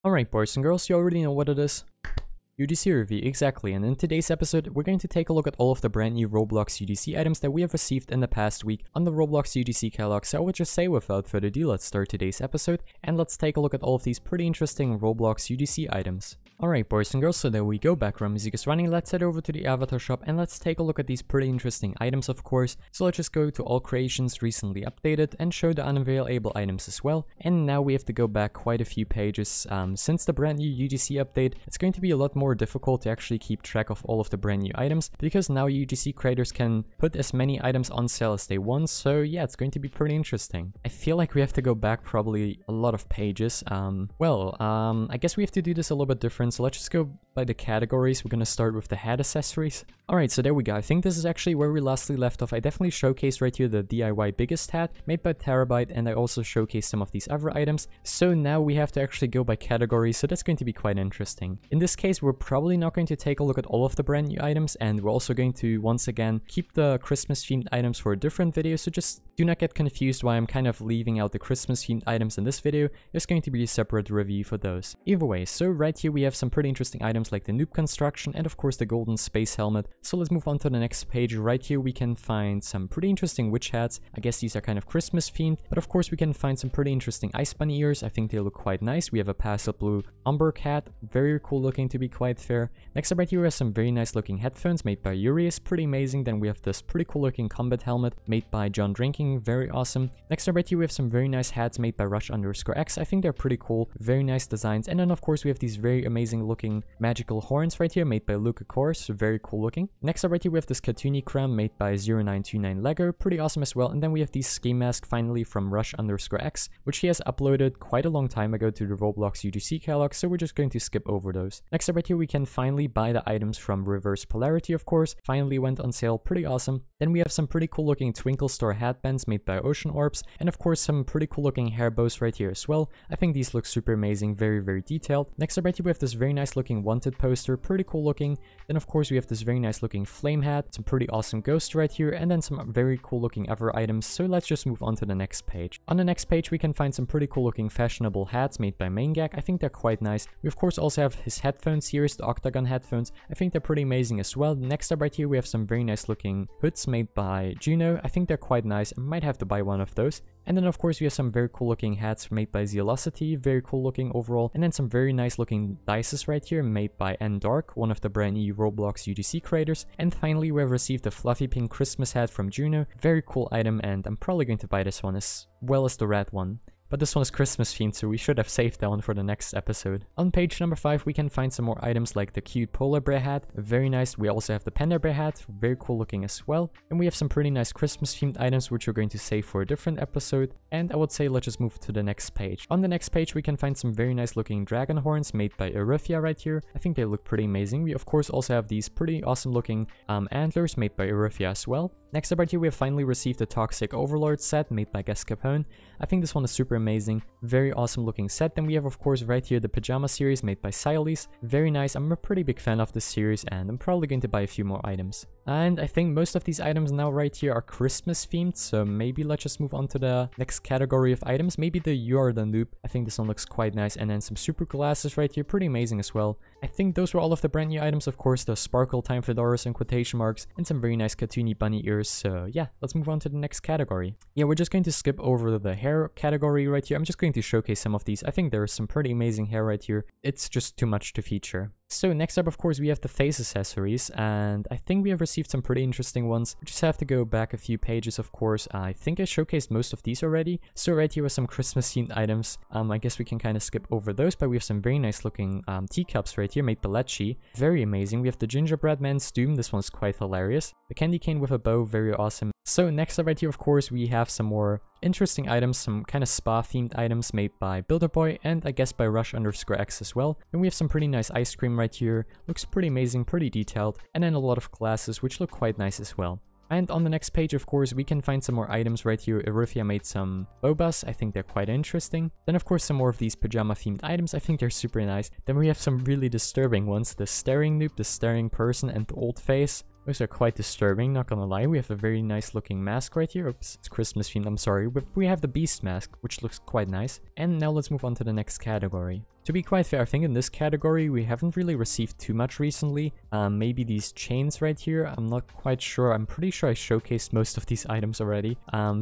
Alright boys and girls, you already know what it is. UGC Review, exactly, and in today's episode, we're going to take a look at all of the brand new Roblox UGC items that we have received in the past week on the Roblox UGC catalog. So I would just say, without further ado, let's start today's episode, and let's take a look at all of these pretty interesting Roblox UGC items. Alright boys and girls, so there we go, background music is running, let's head over to the avatar shop and let's take a look at these pretty interesting items, of course. So let's just go to all creations recently updated and show the unavailable items as well. And now we have to go back quite a few pages. Since the brand new UGC update, it's going to be a lot more difficult to actually keep track of all of the brand new items, because now UGC creators can put as many items on sale as they want. So yeah, it's going to be pretty interesting. I feel like we have to go back probably a lot of pages. I guess we have to do this a little bit different. So let's just go by the categories. We're gonna start with the hat accessories. Alright, so there we go. I think this is actually where we lastly left off. I definitely showcased right here the DIY biggest hat made by Terabyte, and I also showcased some of these other items. So now we have to actually go by categories, so that's going to be quite interesting. In this case, we're probably not going to take a look at all of the brand new items, and we're also going to once again keep the Christmas themed items for a different video, so just do not get confused why I'm kind of leaving out the Christmas themed items in this video. There's going to be a separate review for those. Either way, so right here we have some pretty interesting items like the noob construction and of course the golden space helmet. So let's move on to the next page. Right here we can find some pretty interesting witch hats. I guess these are kind of Christmas themed, but of course we can find some pretty interesting ice bunny ears. I think they look quite nice. We have a pastel blue umber hat, very cool looking to be quite fair. Next up right here we have some very nice looking headphones made by Urias, pretty amazing. Then we have this pretty cool looking combat helmet made by John Drinking, very awesome. Next up right here we have some very nice hats made by Rush_X. I think they're pretty cool, very nice designs. And then of course we have these very amazing looking magical horns right here made by Luca Kors, very cool looking. Next up right here we have this cartoony crown made by 0929 Lego, pretty awesome as well. And then we have these ski mask finally from Rush_X, which he has uploaded quite a long time ago to the Roblox UGC catalog, so we're just going to skip over those. Next up right here we can finally buy the items from Reverse Polarity, of course, finally went on sale, pretty awesome. Then we have some pretty cool looking Twinkle Star headbands made by Ocean Orbs, and of course some pretty cool looking hair bows right here as well. I think these look super amazing, very detailed. Next up right here we have this very nice looking wanted poster, pretty cool looking. Then of course we have this very nice looking flame hat, some pretty awesome ghosts right here, and then some very cool looking other items. So let's just move on to the next page. On the next page we can find some pretty cool looking fashionable hats made by MainGag. I think they're quite nice. We of course also have his headphones here, the octagon headphones. I think they're pretty amazing as well. Next up right here we have some very nice looking hoods made by Juno. I think they're quite nice. I might have to buy one of those. And then of course we have some very cool looking hats made by Zealosity, very cool looking overall. And then some very nice looking dices right here made by Dark, one of the brand new Roblox UGC creators. And finally we have received a fluffy pink Christmas hat from Juno, very cool item, and I'm probably going to buy this one as well as the red one. But this one is Christmas themed, so we should have saved that one for the next episode. On page number 5, we can find some more items like the cute polar bear hat, very nice. We also have the panda bear hat, very cool looking as well. And we have some pretty nice Christmas themed items, which we're going to save for a different episode. And I would say let's just move to the next page. On the next page, we can find some very nice looking dragon horns made by Eurythia right here. I think they look pretty amazing. We of course also have these pretty awesome looking antlers made by Eurythia as well. Next up right here we have finally received the Toxic Overlord set made by Gas Capone. I think this one is super amazing, very awesome looking set. Then we have of course right here the Pajama series made by Sialise, very nice. I'm a pretty big fan of this series and I'm probably going to buy a few more items. And I think most of these items now right here are Christmas themed, so maybe let's just move on to the next category of items. Maybe the You Are the Noob. I think this one looks quite nice. And then some super glasses right here, pretty amazing as well. I think those were all of the brand new items, of course, the sparkle time fedoras in quotation marks, and some very nice cartoony bunny ears. So yeah, let's move on to the next category. Yeah, we're just going to skip over the hair category right here. I'm just going to showcase some of these. I think there's some pretty amazing hair right here. It's just too much to feature. So next up, of course, we have the face accessories, and I think we have received some pretty interesting ones. We just have to go back a few pages, of course. I think I showcased most of these already. So right here with some Christmas themed items. I guess we can kind of skip over those, but we have some very nice looking teacups right here made by Lecce. Very amazing. We have the gingerbread man's doom. This one's quite hilarious. The candy cane with a bow, very awesome. So next up right here, of course, we have some more interesting items, some kind of spa themed items made by Builderboy and I guess by Rush_X as well. And we have some pretty nice ice cream right here, looks pretty amazing, pretty detailed, and then a lot of glasses which look quite nice as well. And on the next page, of course, we can find some more items right here. Eurythia made some bobas. I think they're quite interesting. Then, of course, some more of these pajama-themed items. I think they're super nice. Then we have some really disturbing ones. The staring noob, the staring person, and the old face. Those are quite disturbing, not gonna lie. We have a very nice looking mask right here. Oops, it's Christmas themed, I'm sorry. But we have the beast mask, which looks quite nice. And now let's move on to the next category. To be quite fair, I think in this category we haven't really received too much recently. Maybe these chains right here, I'm not quite sure. I'm pretty sure I showcased most of these items already.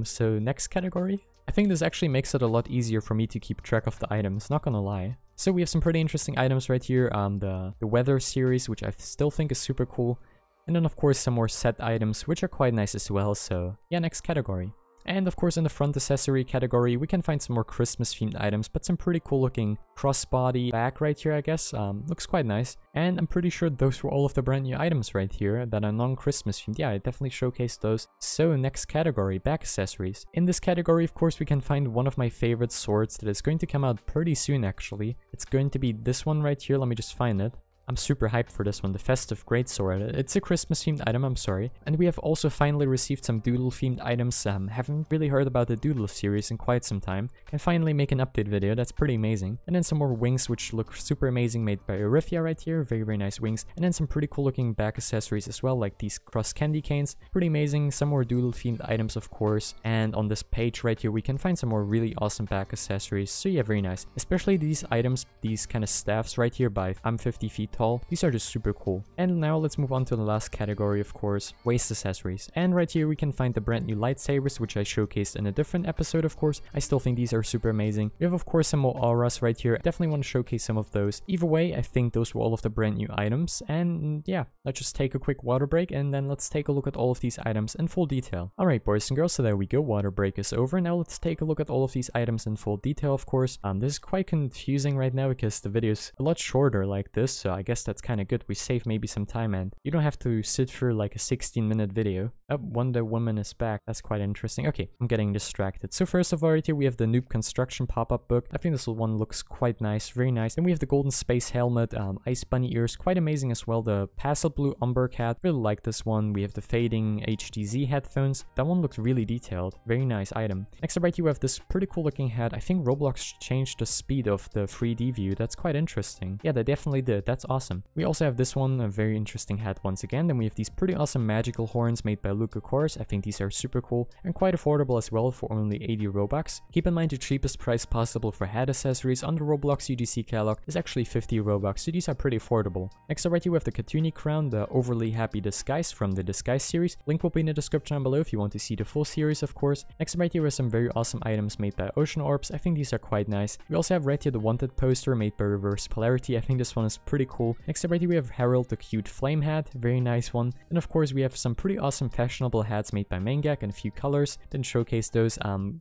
So next category. I think this actually makes it a lot easier for me to keep track of the items, not gonna lie. So we have some pretty interesting items right here. The weather series, which I still think is super cool. And then of course some more set items, which are quite nice as well. So yeah, next category. And of course in the front accessory category, we can find some more Christmas themed items, but some pretty cool looking crossbody bag right here, I guess. Looks quite nice. And I'm pretty sure those were all of the brand new items right here that are non-Christmas themed. Yeah, I definitely showcased those. So next category, back accessories. In this category, of course, we can find one of my favorite swords that is going to come out pretty soon actually. It's going to be this one right here. Let me just find it. I'm super hyped for this one, the Festive Greatsword. It's a Christmas themed item, I'm sorry. And we have also finally received some Doodle themed items. Haven't really heard about the Doodle series in quite some time. Can finally make an update video, that's pretty amazing. And then some more wings which look super amazing, made by Orifia right here. Very, very nice wings. And then some pretty cool looking back accessories as well, like these cross candy canes. Pretty amazing. Some more Doodle themed items, of course. And on this page right here, we can find some more really awesome back accessories. So yeah, very nice. Especially these items, these kind of staffs right here by I'm 50 feet tall. These are just super cool. And now let's move on to the last category, of course, waist accessories. And right here we can find the brand new lightsabers, which I showcased in a different episode, of course. I still think these are super amazing. We have, of course, some more auras right here. I definitely want to showcase some of those. Either way, I think those were all of the brand new items. And yeah, let's just take a quick water break and then let's take a look at all of these items in full detail. Alright, boys and girls, so there we go. Water break is over. Now let's take a look at all of these items in full detail, of course. This is quite confusing right now because the video is a lot shorter like this, so I guess that's kind of good. We save maybe some time and you don't have to sit through like a 16-minute video. Oh, Wonder Woman is back. That's quite interesting. Okay, I'm getting distracted. So first of all, right here we have the Noob Construction pop-up book. I think this one looks quite nice, very nice. Then we have the Golden Space Helmet, Ice Bunny Ears, quite amazing as well. The Pastel Blue Umber Hat, really like this one. We have the Fading HDZ headphones. That one looks really detailed. Very nice item. Next up right here we have this pretty cool looking hat. I think Roblox changed the speed of the 3D view. That's quite interesting. Yeah, they definitely did. That's awesome. We also have this one, a very interesting hat once again. Then we have these pretty awesome magical horns made by Luca Kors. I think these are super cool and quite affordable as well for only 80 Robux. Keep in mind the cheapest price possible for hat accessories on the Roblox UGC catalog is actually 50 Robux, so these are pretty affordable. Next up right here we have the Katuni crown, the Overly Happy Disguise from the Disguise series. Link will be in the description down below if you want to see the full series, of course. Next up right here we have some very awesome items made by Ocean Orbs. I think these are quite nice. We also have right here the Wanted poster made by Reverse Polarity. I think this one is pretty cool. Next up right here we have Harold the Cute Flame hat, very nice one. And of course we have some pretty awesome fashionable hats made by Mangak in a few colors. Didn't showcase those.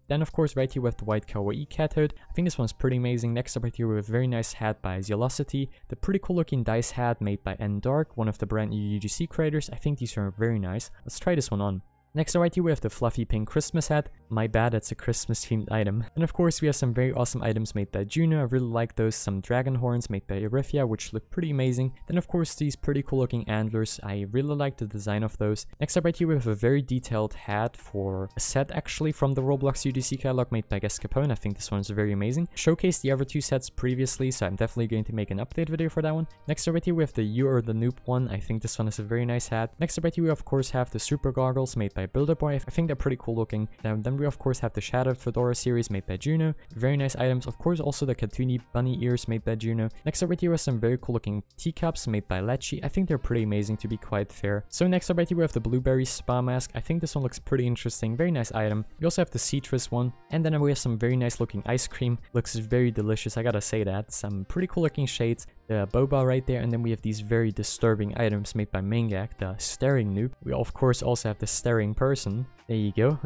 Then of course right here we have the White Kawaii cat hood. I think this one's pretty amazing. Next up right here we have a very nice hat by Zealosity. The pretty cool looking dice hat made by N Dark, one of the brand new UGC creators. I think these are very nice. Let's try this one on. Next right here we have the fluffy pink Christmas hat. My bad, it's a Christmas themed item. And of course we have some very awesome items made by Juno. I really like those. Some dragon horns made by Orifia, which look pretty amazing. Then of course these pretty cool looking antlers. I really like the design of those. Next up right here we have a very detailed hat for a set actually from the Roblox UGC catalog made by Capone. I think this one is very amazing. Showcased the other two sets previously, so I'm definitely going to make an update video for that one. Next up right here we have the You Are the Noob one. I think this one is a very nice hat. Next up right here we of course have the super goggles made by Builder Boy. I think they're pretty cool looking. Then we of course have the Shattered Fedora series made by Juno. Very nice items. Of course also the Katuni bunny ears made by Juno. Next up right here we have some very cool looking teacups made by Lecce. I think they're pretty amazing to be quite fair. So next up right here we have the Blueberry Spa mask. I think this one looks pretty interesting. Very nice item. We also have the citrus one. And then we have some very nice looking ice cream. Looks very delicious, I gotta say that. Some pretty cool looking shades. The boba right there, and then we have these very disturbing items made by Mangak, the Staring Noob. We of course also have the Staring Person. There you go.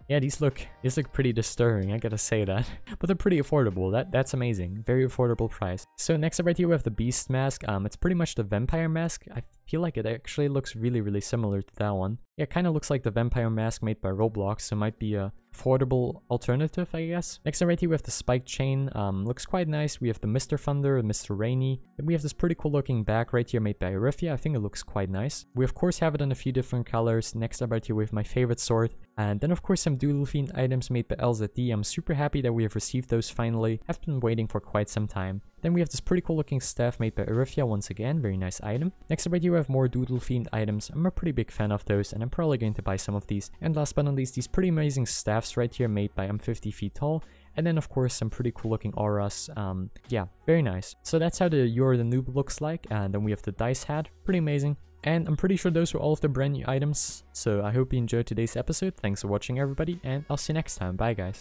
Yeah, these look pretty disturbing, I gotta say that. But they're pretty affordable. That's amazing. Very affordable price. So next up right here we have the Beast mask. It's pretty much the vampire mask. I feel like it actually looks really similar to that one. Yeah, kind of looks like the vampire mask made by Roblox, so might be a affordable alternative, I guess. Next up right here we have the spike chain. Looks quite nice. We have the Mr. Thunder and Mr. Rainy. Then we have this pretty cool looking bag right here made by Orifia. I think it looks quite nice. We of course have it in a few different colors. Next up right here we have my favorite sword. And then of course some doodle themed items made by LZD. I'm super happy that we have received those finally. I've been waiting for quite some time. Then we have this pretty cool looking staff made by Urifia once again, very nice item. Next up right here we have more doodle themed items. I'm a pretty big fan of those and I'm probably going to buy some of these. And last but not least, these pretty amazing staffs right here made by I'm 50 feet tall. And then of course some pretty cool looking auras. Yeah, very nice. So that's how the You're the Noob looks like. And then we have the dice hat, pretty amazing. And I'm pretty sure those were all of the brand new items. So I hope you enjoyed today's episode. Thanks for watching everybody and I'll see you next time. Bye guys.